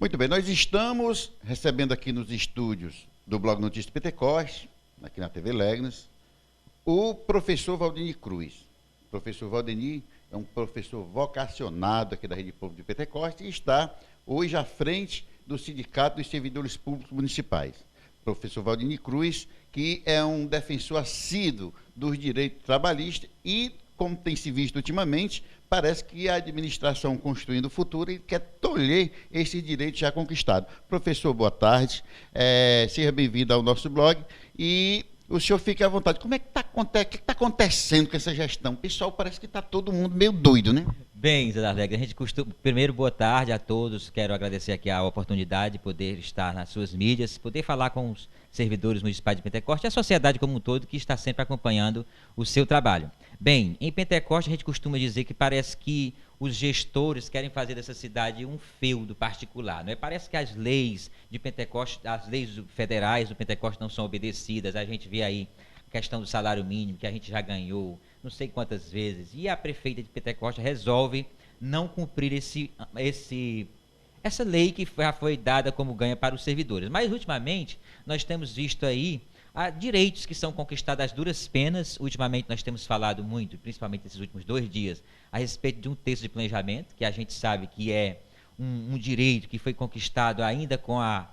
Muito bem, nós estamos recebendo aqui nos estúdios do Blog Notícias Pentecoste, aqui na TV Legnas, o professor Valdeni Cruz. O professor Valdeni é um professor vocacionado aqui da Rede Pública de Pentecoste e está hoje à frente do Sindicato dos Servidores Públicos Municipais. Professor Valdeni Cruz, que é um defensor assíduo dos direitos trabalhistas e, como tem se visto ultimamente, parece que a administração construindo o futuro e quer tolher esse direito já conquistado. Professor, boa tarde, seja bem-vindo ao nosso blog e o senhor fique à vontade. Como é que está acontecendo com essa gestão? O pessoal parece que está todo mundo meio doido, né? Bem, Zé Alegre, a gente costuma... Primeiro, boa tarde a todos. Quero agradecer aqui a oportunidade de poder estar nas suas mídias, poder falar com os servidores municipais de Pentecoste e a sociedade como um todo que está sempre acompanhando o seu trabalho. Bem, em Pentecoste a gente costuma dizer que parece que os gestores querem fazer dessa cidade um feudo particular, não é? Parece que as leis de Pentecoste, as leis federais do Pentecoste não são obedecidas. A gente vê aí a questão do salário mínimo, que a gente já ganhou não sei quantas vezes, e a prefeita de Pentecoste resolve não cumprir essa lei que já foi dada como ganha para os servidores. Mas, ultimamente, nós temos visto aí direitos que são conquistados às duras penas. Ultimamente, nós temos falado muito, principalmente nesses últimos 2 dias, a respeito de um texto de planejamento, que a gente sabe que é um direito que foi conquistado ainda com a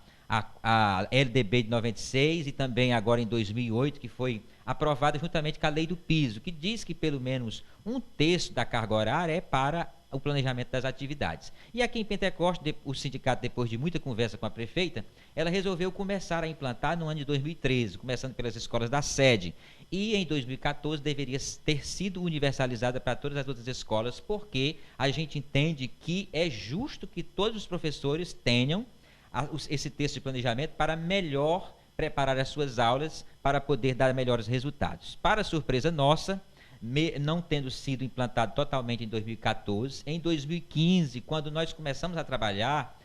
LDB de 96 e também agora em 2008, que foi aprovada juntamente com a lei do piso, que diz que pelo menos 1/3 da carga horária é para o planejamento das atividades. E aqui em Pentecoste, o sindicato, depois de muita conversa com a prefeita, ela resolveu começar a implantar no ano de 2013, começando pelas escolas da sede. E em 2014 deveria ter sido universalizada para todas as outras escolas, porque a gente entende que é justo que todos os professores tenham esse texto de planejamento para melhor preparar as suas aulas para poder dar melhores resultados. Para surpresa nossa, não tendo sido implantado totalmente em 2014, em 2015, quando nós começamos a trabalhar,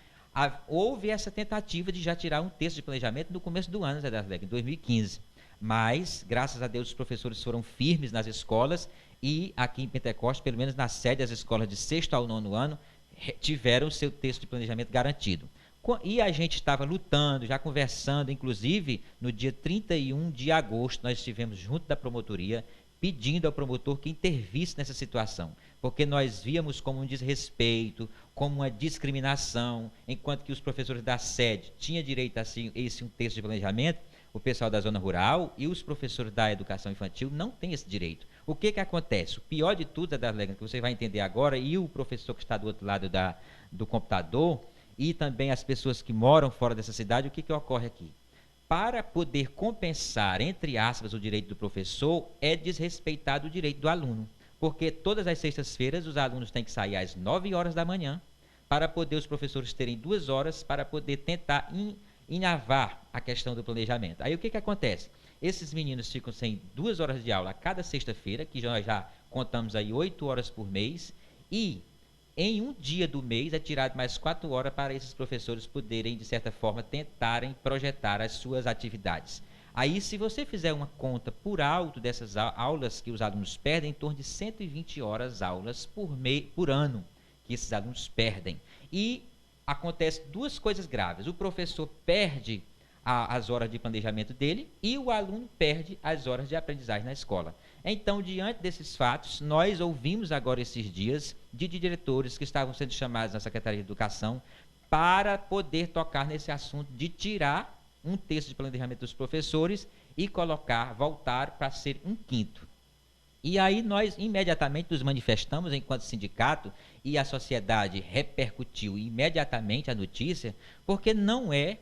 houve essa tentativa de já tirar um texto de planejamento no começo do ano, em 2015. Mas, graças a Deus, os professores foram firmes nas escolas e aqui em Pentecoste, pelo menos na sede das escolas de 6º ao 9º ano, tiveram o seu texto de planejamento garantido. E a gente estava lutando, já conversando, inclusive no dia 31 de agosto, nós estivemos junto da promotoria, pedindo ao promotor que intervisse nessa situação, porque nós víamos como um desrespeito, como uma discriminação, enquanto que os professores da sede tinham direito a um texto de planejamento, o pessoal da zona rural e os professores da educação infantil não têm esse direito. O que acontece? O pior de tudo, que você vai entender agora, e o professor que está do outro lado do computador, e também as pessoas que moram fora dessa cidade, o que ocorre aqui? Para poder compensar, entre aspas, o direito do professor, é desrespeitado o direito do aluno. Porque todas as sextas-feiras os alunos têm que sair às 9 horas da manhã, para poder os professores terem 2 horas para poder tentar inavar a questão do planejamento. Aí o que acontece? Esses meninos ficam sem 2 horas de aula a cada sexta-feira, que nós já contamos aí 8 horas por mês, e em um dia do mês é tirado mais 4 horas para esses professores poderem, de certa forma, tentarem projetar as suas atividades. Aí, se você fizer uma conta por alto dessas aulas que os alunos perdem, em torno de 120 horas aulas por ano que esses alunos perdem. E acontece 2 coisas graves. O professor perde as horas de planejamento dele e o aluno perde as horas de aprendizagem na escola. Então, diante desses fatos, nós ouvimos agora esses dias de diretores que estavam sendo chamados na Secretaria de Educação para poder tocar nesse assunto de tirar um texto de planejamento dos professores e voltar para ser 1/5. E aí nós imediatamente nos manifestamos enquanto sindicato e a sociedade repercutiu imediatamente a notícia, porque não é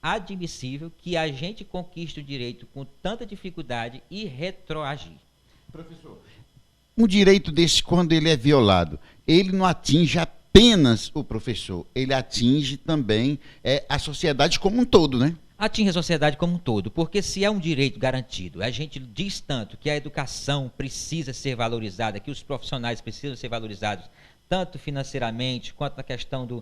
admissível que a gente conquiste o direito com tanta dificuldade e retroagir. Professor, um direito desse, quando ele é violado, ele não atinge apenas o professor, ele atinge também a sociedade como um todo, né? Atinge a sociedade como um todo, porque se é um direito garantido, a gente diz tanto que a educação precisa ser valorizada, que os profissionais precisam ser valorizados, tanto financeiramente, quanto na questão do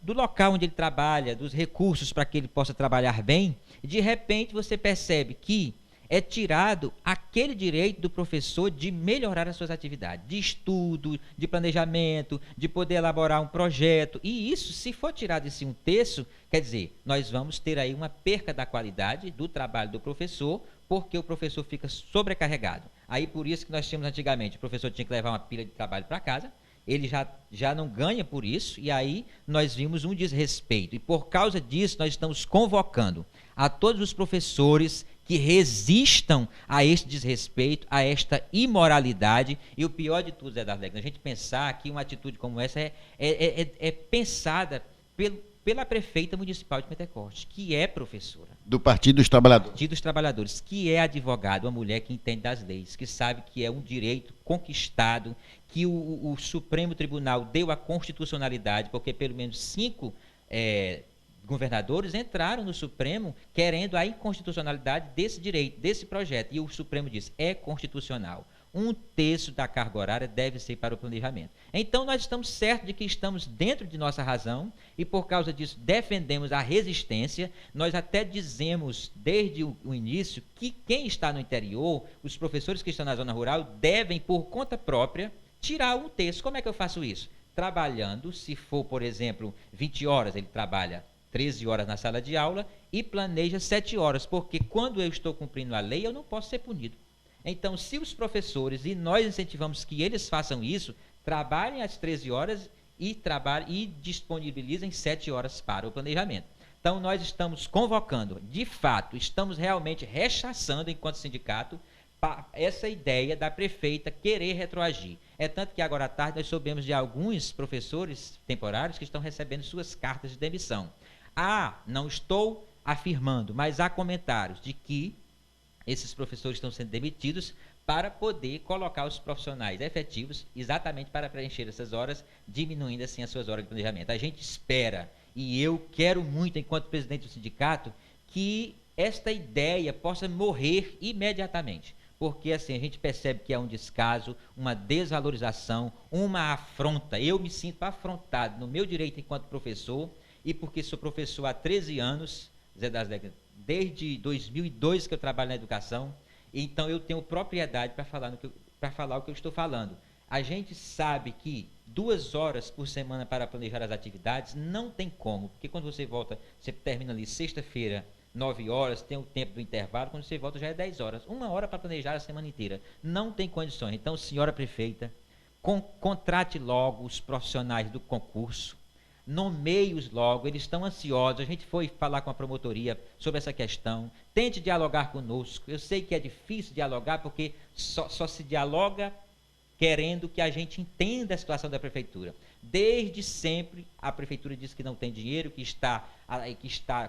local onde ele trabalha, dos recursos para que ele possa trabalhar bem, de repente você percebe que é tirado aquele direito do professor de melhorar as suas atividades, de estudo, de planejamento, de poder elaborar um projeto. E isso, se for tirado esse 1/3, quer dizer, nós vamos ter aí uma perca da qualidade do trabalho do professor, porque o professor fica sobrecarregado. Aí por isso que nós tínhamos antigamente, o professor tinha que levar uma pilha de trabalho para casa, ele já não ganha por isso, e aí nós vimos um desrespeito. E por causa disso, nós estamos convocando a todos os professores que resistam a este desrespeito, a esta imoralidade. E o pior de tudo, Zé das Legnas, a gente pensar que uma atitude como essa é pensada pela prefeita municipal de Pentecostes, que é professora. Do Partido dos Trabalhadores. Partido dos Trabalhadores, que é advogado, uma mulher que entende das leis, que sabe que é um direito conquistado, que o Supremo Tribunal deu a constitucionalidade, porque pelo menos 5 governadores entraram no Supremo querendo a inconstitucionalidade desse direito, desse projeto, e o Supremo disse, é constitucional. 1/3 da carga horária deve ser para o planejamento. Então, nós estamos certos de que estamos dentro de nossa razão e, por causa disso, defendemos a resistência. Nós até dizemos, desde o início, que quem está no interior, os professores que estão na zona rural, devem, por conta própria, tirar 1/3. Como é que eu faço isso? Trabalhando, se for, por exemplo, 20 horas, ele trabalha 13 horas na sala de aula e planeja 7 horas, porque quando eu estou cumprindo a lei, eu não posso ser punido. Então, se os professores, e nós incentivamos que eles façam isso, trabalhem às 13 horas e disponibilizem 7 horas para o planejamento. Então, nós estamos convocando, de fato, estamos realmente rechaçando, enquanto sindicato, essa ideia da prefeita querer retroagir. É tanto que agora à tarde nós soubemos de alguns professores temporários que estão recebendo suas cartas de demissão. Não estou afirmando, mas há comentários de que esses professores estão sendo demitidos para poder colocar os profissionais efetivos exatamente para preencher essas horas, diminuindo assim as suas horas de planejamento. A gente espera, e eu quero muito, enquanto presidente do sindicato, que esta ideia possa morrer imediatamente. Porque assim, a gente percebe que é um descaso, uma desvalorização, uma afronta. Eu me sinto afrontado no meu direito enquanto professor, e porque sou professor há 13 anos, Zé das Legnas, desde 2002 que eu trabalho na educação, então eu tenho propriedade para falar o que eu estou falando. A gente sabe que 2 horas por semana para planejar as atividades não tem como, porque quando você volta, você termina ali sexta-feira, 9 horas, tem o tempo do intervalo, quando você volta já é 10 horas. 1 hora para planejar a semana inteira. Não tem condições. Então, senhora prefeita, contrate logo os profissionais do concurso, nomeie-os logo, eles estão ansiosos. A gente foi falar com a promotoria sobre essa questão, tente dialogar conosco. Eu sei que é difícil dialogar, porque só se dialoga querendo que a gente entenda a situação da prefeitura. Desde sempre, a prefeitura diz que não tem dinheiro, que está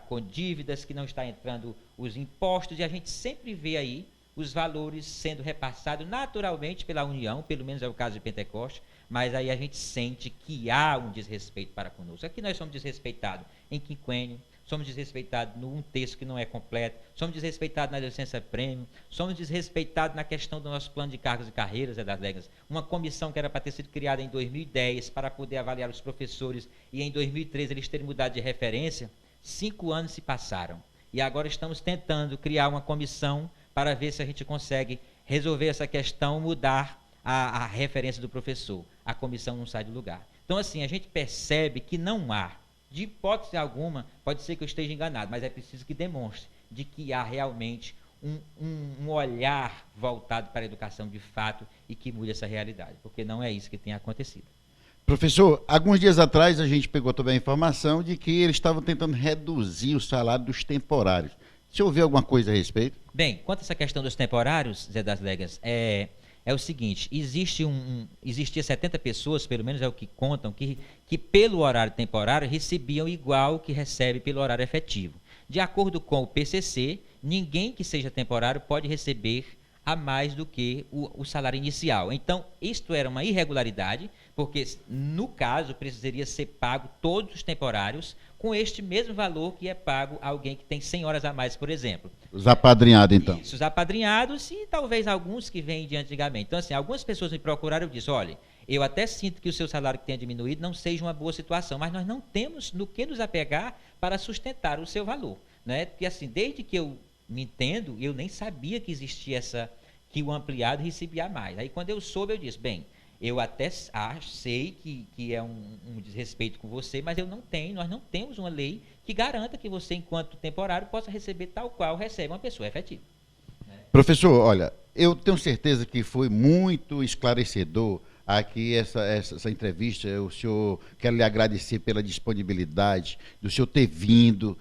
com dívidas, que não está entrando os impostos, e a gente sempre vê aí os valores sendo repassados naturalmente pela União, pelo menos é o caso de Pentecostes, mas aí a gente sente que há um desrespeito para conosco. Aqui nós somos desrespeitados em quinquênio, somos desrespeitados no 1/3 que não é completo, somos desrespeitados na licença prêmio, somos desrespeitados na questão do nosso plano de cargos e carreiras, das Legnas. Uma comissão que era para ter sido criada em 2010 para poder avaliar os professores, e em 2013 eles terem mudado de referência. 5 anos se passaram e agora estamos tentando criar uma comissão para ver se a gente consegue resolver essa questão, mudar a referência do professor. A comissão não sai do lugar. Então, assim, a gente percebe que não há, de hipótese alguma, pode ser que eu esteja enganado, mas é preciso que demonstre de que há realmente um olhar voltado para a educação de fato e que mude essa realidade, porque não é isso que tem acontecido. Professor, alguns dias atrás a gente pegou também a informação de que eles estavam tentando reduzir o salário dos temporários. O senhor ouviu alguma coisa a respeito? Bem, quanto a essa questão dos temporários, Zé das Legnas, é o seguinte, existia 70 pessoas, pelo menos é o que contam, que pelo horário temporário recebiam igual que recebe pelo horário efetivo. De acordo com o PCC, ninguém que seja temporário pode receber a mais do que o salário inicial. Então, isto era uma irregularidade, porque, no caso, precisaria ser pago todos os temporários com este mesmo valor que é pago a alguém que tem 100 horas a mais, por exemplo. Os apadrinhados, então. Isso, os apadrinhados e talvez alguns que vêm de antigamente. Então, assim, algumas pessoas me procuraram e disse, olha, eu até sinto que o seu salário que tenha diminuído não seja uma boa situação, mas nós não temos no que nos apegar para sustentar o seu valor, né? Porque, assim, desde que eu me entendo, eu nem sabia que existia que o ampliado recebia mais. Aí quando eu soube, eu disse, bem, eu até sei que é um desrespeito com você, mas nós não temos uma lei que garanta que você, enquanto temporário, possa receber tal qual recebe uma pessoa efetiva. Professor, olha, eu tenho certeza que foi muito esclarecedor aqui essa entrevista. O senhor, quero lhe agradecer pela disponibilidade, do senhor ter vindo,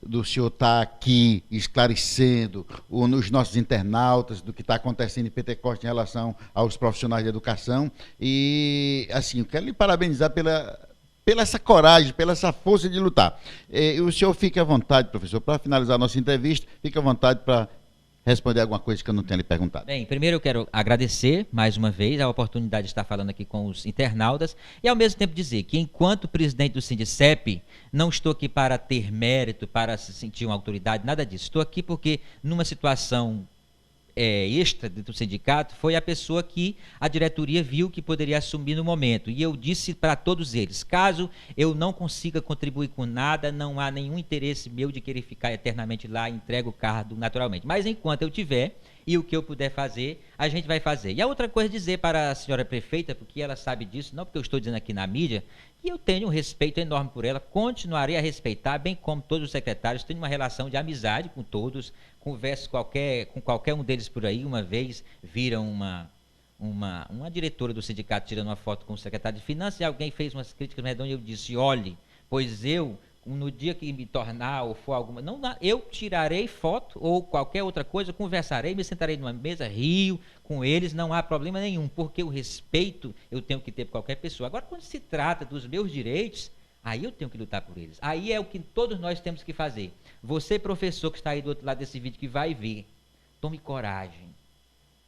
do senhor estar aqui esclarecendo os nossos internautas do que está acontecendo em Pentecoste em relação aos profissionais de educação. E, assim, eu quero lhe parabenizar pela essa coragem, pela essa força de lutar. O senhor fique à vontade, professor, para finalizar a nossa entrevista, fique à vontade para responder alguma coisa que eu não tenha lhe perguntado. Bem, primeiro eu quero agradecer mais uma vez a oportunidade de estar falando aqui com os internautas e ao mesmo tempo dizer que enquanto presidente do Sindicep, não estou aqui para ter mérito, para se sentir uma autoridade, nada disso. Estou aqui porque numa situação extra do sindicato, foi a pessoa que a diretoria viu que poderia assumir no momento. E eu disse para todos eles, caso eu não consiga contribuir com nada, não há nenhum interesse meu de querer ficar eternamente lá, entrego o cargo naturalmente. Mas enquanto eu tiver, e o que eu puder fazer, a gente vai fazer. E a outra coisa, dizer para a senhora prefeita, porque ela sabe disso, não porque eu estou dizendo aqui na mídia, que eu tenho um respeito enorme por ela, continuarei a respeitar, bem como todos os secretários, tenho uma relação de amizade com todos, converso com qualquer um deles por aí. Uma vez viram uma diretora do sindicato tirando uma foto com o secretário de Finanças e alguém fez umas críticas redondas e eu disse, olhe, pois eu, no dia que me tornar ou for alguma, não, eu tirarei foto ou qualquer outra coisa, conversarei, me sentarei numa mesa, rio com eles, não há problema nenhum, porque o respeito eu tenho que ter por qualquer pessoa. Agora, quando se trata dos meus direitos, aí eu tenho que lutar por eles. Aí é o que todos nós temos que fazer. Você, professor, que está aí do outro lado desse vídeo, que vai ver, tome coragem,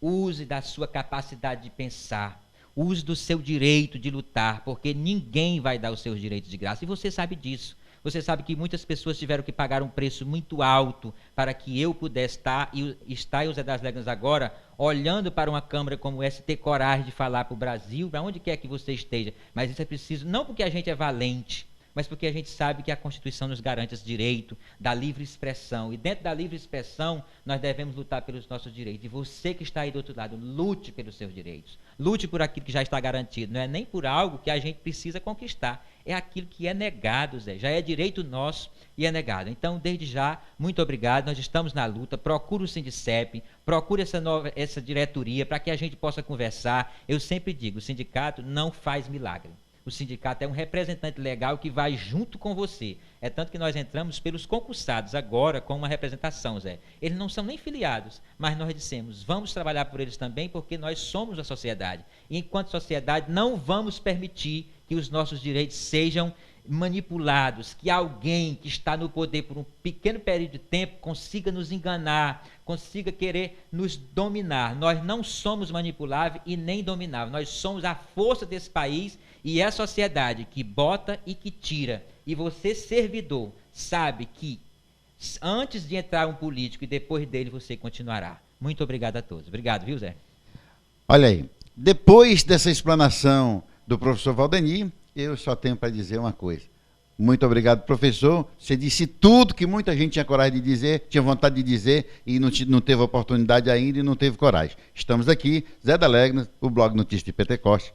use da sua capacidade de pensar, use do seu direito de lutar, porque ninguém vai dar os seus direitos de graça, e você sabe disso. Você sabe que muitas pessoas tiveram que pagar um preço muito alto para que eu pudesse estar e o Zé das Letras agora, olhando para uma Câmara como essa, ter coragem de falar para o Brasil, para onde quer que você esteja. Mas isso é preciso, não porque a gente é valente, mas porque a gente sabe que a Constituição nos garante esse direito da livre expressão. E dentro da livre expressão, nós devemos lutar pelos nossos direitos. E você que está aí do outro lado, lute pelos seus direitos. Lute por aquilo que já está garantido. Não é nem por algo que a gente precisa conquistar. É aquilo que é negado, Zé. Já é direito nosso e é negado. Então, desde já, muito obrigado. Nós estamos na luta. Procure o Sindicep, procure essa diretoria para que a gente possa conversar. Eu sempre digo, o sindicato não faz milagre. O sindicato é um representante legal que vai junto com você. É tanto que nós entramos pelos concursados agora com uma representação, Zé. Eles não são nem filiados, mas nós dissemos, vamos trabalhar por eles também, porque nós somos a sociedade. E enquanto sociedade, não vamos permitir que os nossos direitos sejam manipulados, que alguém que está no poder por um pequeno período de tempo consiga nos enganar, consiga querer nos dominar. Nós não somos manipuláveis e nem domináveis. Nós somos a força desse país e é a sociedade que bota e que tira. E você, servidor, sabe que antes de entrar um político e depois dele você continuará. Muito obrigado a todos. Obrigado, viu, Zé? Olha aí, depois dessa explanação do professor Valdeni, eu só tenho para dizer uma coisa. Muito obrigado, professor. Você disse tudo que muita gente tinha coragem de dizer, tinha vontade de dizer e não teve oportunidade ainda e não teve coragem. Estamos aqui, Zé da Legna, o blog Notícias de Pentecoste.